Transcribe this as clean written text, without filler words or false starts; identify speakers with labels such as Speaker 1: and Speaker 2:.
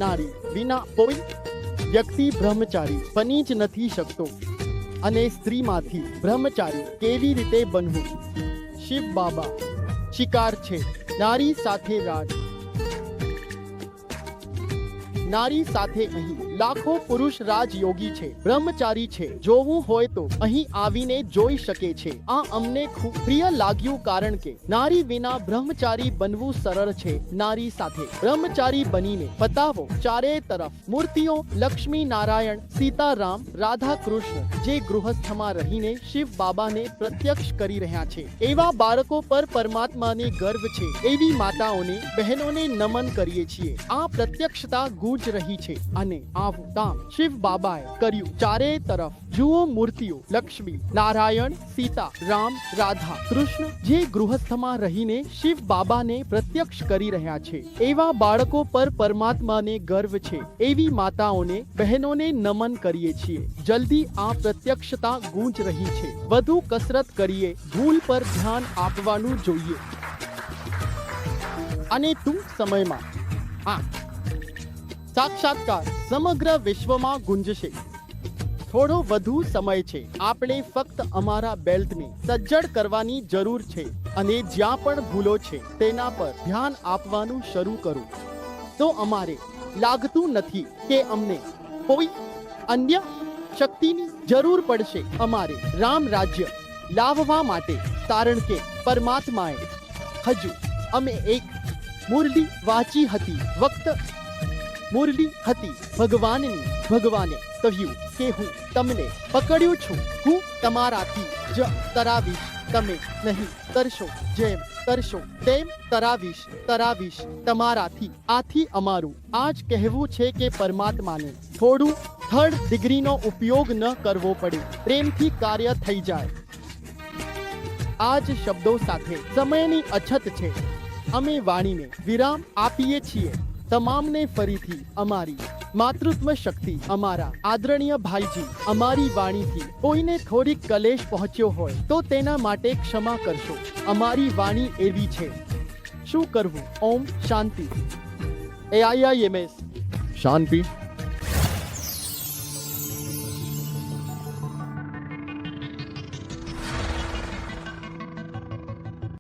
Speaker 1: નારી વિના કોઈ વ્યક્તિ બ્રહ્મચારી બની જ નથી શકતો અને સ્ત્રીમાંથી બ્રહ્મચારી કેવી રીતે બનવું? શિવ બાબા શિકાર છે નારી સાથે રાજ, નારી સાથે અહીં લાખો પુરુષ રાજયોગી છે, બ્રહ્મચારી છે. જોવું હોય તો અહીં આવીને જોઈ શકે છે. આ અમને ખૂબ પ્રિય લાગ્યું કારણ કે નારી વિના બ્રહ્મચારી બનવું સરળ છે. નારી સાથે બ્રહ્મચારી બનીને બતાવો. ચારે તરફ મૂર્તિઓ લક્ષ્મી નારાયણ સીતારામ રાધા કૃષ્ણ જે ગૃહસ્થમાં રહીને શિવ બાબાને પ્રત્યક્ષ કરી રહ્યા છે. એવા બાળકો પર પરમાત્માને ગર્વ છે. એવી માતાઓને બહેનોને નમન કરીએ છીએ. આ પ્રત્યક્ષતા ગુંજ રહી છે અને આવું કામ શિવ બાબાએ કર્યું. ચારે તરફ જુઓ મૂર્તિઓ લક્ષ્મી નારાયણ સીતા રામ રાધા કૃષ્ણ જે ગૃહસ્થમાં રહીને શિવ બાબાને પ્રત્યક્ષ કરી રહ્યા છે. એવા બાળકો પર પરમાત્માને ગર્વ છે. એવી માતાઓને બહેનોને નમન કરીએ છીએ. જલ્દી આ પ્રત્યક્ષતા ગુંજ રહી છે. વધુ કસરત કરીએ. ભૂલ પર ધ્યાન આપવાનું જોઈએ અને ટૂંક સમયમાં આ સાક્ષાત્કાર સમગ્ર વિશ્વમાં ગુંજશે. થોડો વધુ સમય છે. આપણે ફક્ત અમારા બેલ્ટને સજ્જડ કરવાની જરૂર છે અને જ્યાં પણ ભૂલો છે તેના પર ધ્યાન આપવાનું શરૂ કરો. તો અમારે લાગતું નથી કે અમને કોઈ અન્ય શક્તિની જરૂર પડશે અમારે રામ રાજ્ય લાવવા માટે, કારણ કે પરમાત્માએ હજુ અમે એક મુરલી વાંચી હતી. વક્ત મુરલી હતી ભગવાનની. ભગવાને કહ્યું કે હું તમને પકડ્યું છું, હું તમારાથી જ તરાવીશ. તમે નહીં તરશો, જેમ તરશો તેમ તરાવીશ તમારાથી. આથી અમારું આ જ કહેવું છે કે પરમાત્માને થોડું થર્ડ ડિગ્રીનો ઉપયોગ ન કરવો પડે, પ્રેમથી કાર્ય થઈ જાય. આ જ શબ્દો સાથે સમયની અછત છે. અમે વાણીને વિરામ આપીએ છીએ. તમામને ફરીથી અમારી માતૃત્વ શક્તિ, અમારા આદરણીય ભાઈજી, અમારી વાણીથી કોઈને થોડીક કલેશ પહોંચ્યો હોય તો તેના માટે ક્ષમા કરશો. અમારી વાણી એવી છે. શું કરવું? ઓમ શાંતિ. AIIMS શાંતિ.